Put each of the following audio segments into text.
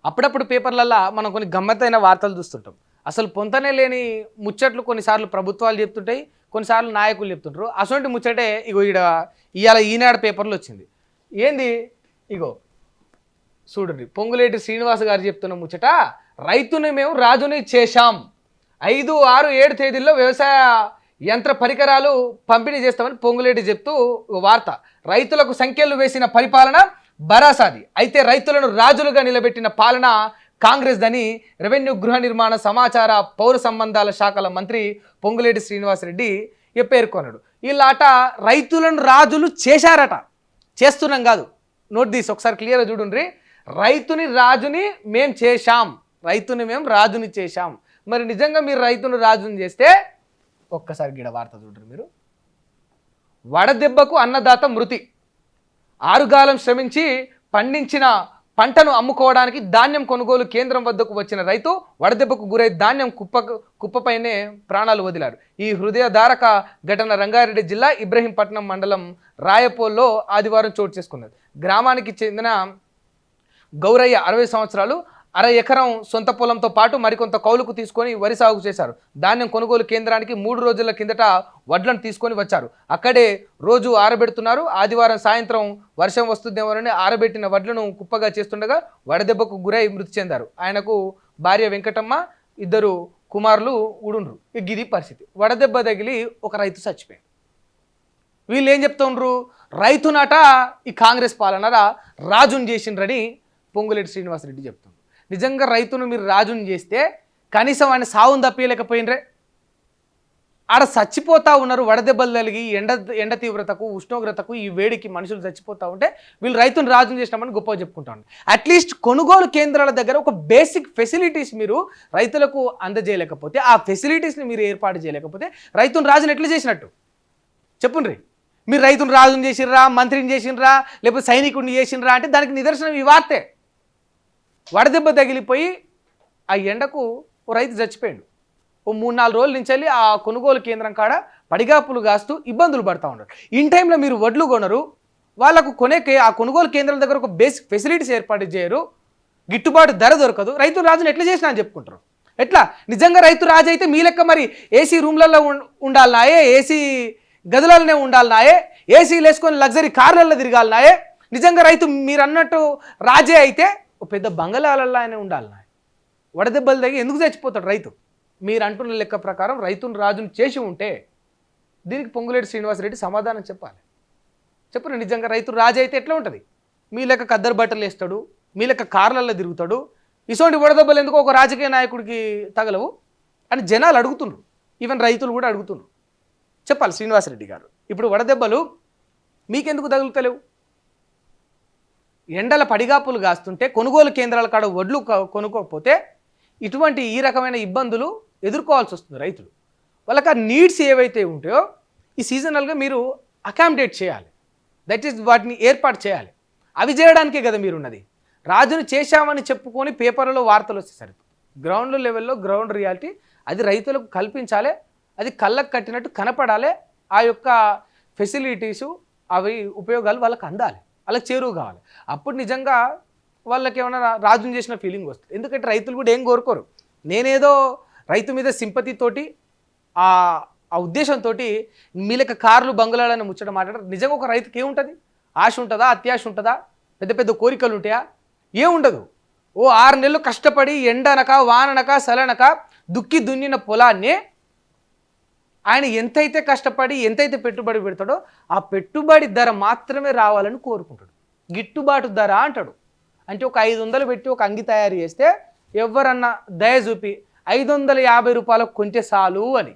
అప్పుడప్పుడు పేపర్లల్లో మనం కొన్ని గమ్మత్తైన వార్తలు చూస్తుంటాం. అసలు పొంతనే లేని ముచ్చట్లు కొన్నిసార్లు ప్రభుత్వాలు చెప్తుంటాయి, కొన్నిసార్లు నాయకులు చెప్తుంటారు. అసొంటి ముచ్చటే ఇగో ఇవాళ ఈనాడు పేపర్లో వచ్చింది. ఏంది ఇగో చూడండి, పొంగులేటి శ్రీనివాస్ గారు చెప్తున్న ముచ్చట, రైతుని మేము రాజుని చేశాం, 5, 6, 7 తేదీల్లో వ్యవసాయ యంత్ర పరికరాలు పంపిణీ చేస్తామని పొంగులేటి చెప్తూ వార్త. రైతులకు సంఖ్యలు వేసిన పరిపాలన భరాసాది, అయితే రైతులను రాజులుగా నిలబెట్టిన పాలన కాంగ్రెస్ దని రెవెన్యూ, గృహ నిర్మాణ, సమాచార, పౌర సంబంధాల శాఖల మంత్రి పొంగులేటి శ్రీనివాసరెడ్డి పేర్కొన్నాడు. వీళ్ళట రైతులను రాజులు చేశారట, చేస్తున్నాం కాదు. నోట్ తీసి ఒకసారి క్లియర్గా చూడండి. రైతుని రాజుని మేం చేశాం, రైతుని మేము రాజుని చేశాం. మరి నిజంగా మీరు రైతును రాజుని చేస్తే ఒక్కసారి గిడ వార్త చూడండి మీరు. వడదెబ్బకు అన్నదాత మృతి, ఆరుగాలం శ్రమించి పండించిన పంటను అమ్ముకోవడానికి ధాన్యం కొనుగోలు కేంద్రం వద్దకు వచ్చిన రైతు వడదెబ్బకు గురై ధాన్యం కుప్పపైనే ప్రాణాలు వదిలారు. ఈ హృదయధారక ఘటన రంగారెడ్డి జిల్లా ఇబ్రహీంపట్నం మండలం రాయపోల్లో ఆదివారం చోటు చేసుకున్నది. గ్రామానికి చెందిన గౌరయ్య 60 సంవత్సరాలు, 1/2 ఎకరం సొంత పొలంతో పాటు మరికొంత కౌలుకు తీసుకొని వరి సాగు చేశారు. ధాన్యం కొనుగోలు కేంద్రానికి 3 రోజుల కిందట వడ్లను తీసుకొని వచ్చారు. అక్కడే రోజు ఆరబెడుతున్నారు. ఆదివారం సాయంత్రం వర్షం వస్తుందేమోనని ఆరబెట్టిన వడ్లను కుప్పగా చేస్తుండగా వడదెబ్బకు గురై మృతి చెందారు. ఆయనకు భార్య వెంకటమ్మ, 2 కుమారులు ఉడుండ్రు. ఇది పరిస్థితి. వడదెబ్బ తగిలి ఒక రైతు చచ్చిపోయాడు. వీళ్ళు ఏం చెప్తుండ్రు, రైతునట ఈ కాంగ్రెస్ పాలనరా రాజుని చేసిండ్రని పొంగులేటి శ్రీనివాసరెడ్డి చెప్తుండ్రు. నిజంగా రైతును మీరు రాజుని చేస్తే కనీసం ఆయన సావును తప్పియలేకపోయినరే. ఆడ చచ్చిపోతూ ఉన్నారు, వడదెబ్బలు తగిలి ఎండ తీవ్రతకు, ఉష్ణోగ్రతకు, ఈ వేడికి మనుషులు చచ్చిపోతూ ఉంటే వీళ్ళు రైతును రాజుని చేసినామని గొప్పగా చెప్పుకుంటా ఉన్నారు. అట్లీస్ట్ కొనుగోలు కేంద్రాల దగ్గర ఒక బేసిక్ ఫెసిలిటీస్ మీరు రైతులకు అందజేయలేకపోతే, ఆ ఫెసిలిటీస్ని మీరు ఏర్పాటు చేయలేకపోతే రైతును రాజుని ఎట్లా చేసినట్టు చెప్పుండ్రి. మీరు రైతును రాజుని చేసిర్రా, మంత్రిని చేసినరా, లేకపోతే సైనికుడిని చేసినరా అంటే దానికి నిదర్శనం ఈ వార్తే. వడదెబ్బ తగిలిపోయి ఆ ఎండకు ఓ రైతు చచ్చిపోయాడు. ఓ 3-4 రోజుల నుంచి వెళ్ళి ఆ కొనుగోలు కేంద్రం కాడ పడిగాపులు కాస్తూ ఇబ్బందులు పడుతూ ఉన్నారు. ఇన్ టైంలో మీరు వడ్లు కొనరు, వాళ్ళకు కొనేకే ఆ కొనుగోలు కేంద్రాల దగ్గర ఒక బేసిక్ ఫెసిలిటీస్ ఏర్పాటు చేయరు, గిట్టుబాటు ధర దొరకదు. రైతు రాజును ఎట్లా చేసినా అని చెప్పుకుంటారు. ఎట్లా నిజంగా రైతు రాజు అయితే మీ లెక్క మరి ఏసీ రూమ్లలో ఉండాలనాయే, ఏసీ గదులలోనే ఉండాలనాయే, ఏసీలు వేసుకొని లగ్జరీ కార్లలో తిరగాలనాయే. నిజంగా రైతు మీరు అన్నట్టు రాజే అయితే ఒక పెద్ద బంగళాలలో ఆయన ఉండాలనా. వడదెబ్బలు తగ్గి ఎందుకు చచ్చిపోతాడు రైతు? మీరు అంటున్న లెక్క ప్రకారం రైతును రాజును చేసి ఉంటే దీనికి పొంగులేటి శ్రీనివాసరెడ్డి సమాధానం చెప్పాలి. చెప్పరు. నిజంగా రైతు రాజు అయితే ఎట్లా ఉంటుంది? మీ లెక్క కద్దరు బట్టలు వేస్తాడు, మీ లెక్క కార్లలో తిరుగుతాడు. ఇటువంటి వడదెబ్బలు ఎందుకు ఒక రాజకీయ నాయకుడికి తగలవు అని జనాలు అడుగుతున్నారు. ఈవెన్ రైతులు కూడా అడుగుతున్నారు. చెప్పాలి శ్రీనివాసరెడ్డి గారు. ఇప్పుడు వడదెబ్బలు మీకెందుకు తగులుతలేవు? ఎండల పడిగాపులు కాస్తుంటే కొనుగోలు కేంద్రాల కాడ వడ్లు కొనుక్కోకపోతే ఇటువంటి ఈ రకమైన ఇబ్బందులు ఎదుర్కోవాల్సి వస్తుంది రైతులు. వాళ్ళకి ఆ నీడ్స్ ఏవైతే ఉంటాయో ఈ సీజనల్గా మీరు అకామిడేట్ చేయాలి. దట్ ఈస్ వాటిని ఏర్పాటు చేయాలి. అవి చేయడానికే కదా మీరున్నది. రాజును చేశామని చెప్పుకొని పేపర్లలో వార్తలు వచ్చేసరికి గ్రౌండ్ లెవెల్లో గ్రౌండ్ రియాలిటీ అది రైతులకు కల్పించాలి. అది కళ్ళకు కట్టినట్టు కనపడాలి. ఆ యొక్క ఫెసిలిటీసు అవి ఉపయోగాలు వాళ్ళకి అందాలి, వాళ్ళకి చేరువు కావాలి. అప్పుడు నిజంగా వాళ్ళకి ఏమైనా రాజుని చేసిన ఫీలింగ్ వస్తుంది. ఎందుకంటే రైతులు కూడా ఏం కోరుకోరు. నేనేదో రైతు మీద సింపతితోటి ఆ ఉద్దేశంతో మీ లెక్క కార్లు, బంగ్లాలను ముచ్చట మాట్లాడారు. నిజంగా ఒక రైతుకి ఏముంటుంది? ఆశ ఉంటుందా? అత్యాశ ఉంటుందా? పెద్ద పెద్ద కోరికలు ఉంటాయా? ఏముండదు. ఓ 6 నెలలు కష్టపడి ఎండనక, వాననక, సలనక దుక్కి దున్నిన పొలాన్ని ఆయన ఎంతైతే కష్టపడి ఎంతైతే పెట్టుబడి పెడతాడో ఆ పెట్టుబడి ధర మాత్రమే రావాలని కోరుకుంటాడు. గిట్టుబాటు ధర అంటాడు. అంటే ఒక 500 పెట్టి ఒక అంగి తయారు చేస్తే ఎవరన్నా దయ చూపి 550 రూపాయలకు కొంటే చాలు అని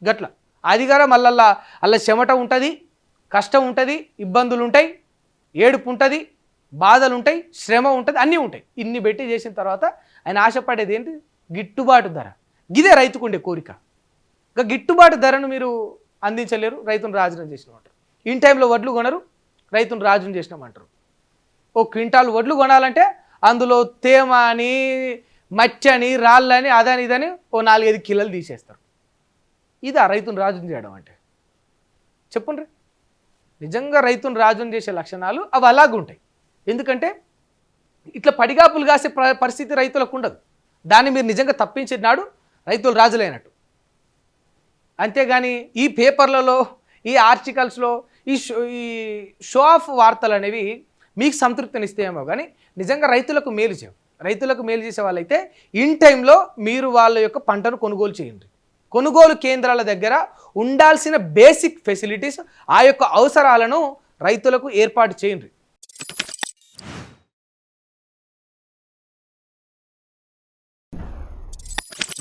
గట్ల. అది కూడా మళ్ళా అలా చెమట ఉంటుంది, కష్టం ఉంటుంది, ఇబ్బందులు ఉంటాయి, ఏడుపు ఉంటుంది, బాధలు ఉంటాయి, శ్రమ ఉంటుంది, అన్నీ ఉంటాయి. ఇన్ని పెట్టి చేసిన తర్వాత ఆయన ఆశపడేది ఏంటి? గిట్టుబాటు ధర. ఇదే రైతుకుండే కోరిక. ఇంకా గిట్టుబాటు ధరను మీరు అందించలేరు, రైతును రాజును చేసినామంటారు. ఇన్ టైంలో వడ్లు కొనరు, రైతును రాజును చేసినామంటారు. ఓ క్వింటాల్ వడ్లు కొనాలంటే అందులో తేమ అని, మట్టి అని, రాళ్ళని, అదని ఇదని ఓ 4-5 కిలోలు తీసేస్తారు. ఇదా రైతును రాజును చేయడం అంటే? చెప్పండి. నిజంగా రైతును రాజును చేసే లక్షణాలు అవి అలాగుంటాయి. ఎందుకంటే ఇట్లా పడిగాపులు కాసే పరిస్థితి రైతులకు ఉండదు. దాన్ని మీరు నిజంగా తప్పించినాడు రైతులు రాజులైనట్టు. అంతేగాని ఈ పేపర్లలో, ఈ ఆర్టికల్స్లో ఈ షో ఆఫ్ వార్తలు అనేవి మీకు సంతృప్తినిస్తాయేమో కానీ నిజంగా రైతులకు మేలు చేయవు. రైతులకు మేలు చేసే వాళ్ళైతే ఇన్ టైంలో మీరు వాళ్ళ యొక్క పంటను కొనుగోలు చేయండి. కొనుగోలు కేంద్రాల దగ్గర ఉండాల్సిన బేసిక్ ఫెసిలిటీస్, ఆ యొక్క అవసరాలను రైతులకు ఏర్పాటు చేయండి.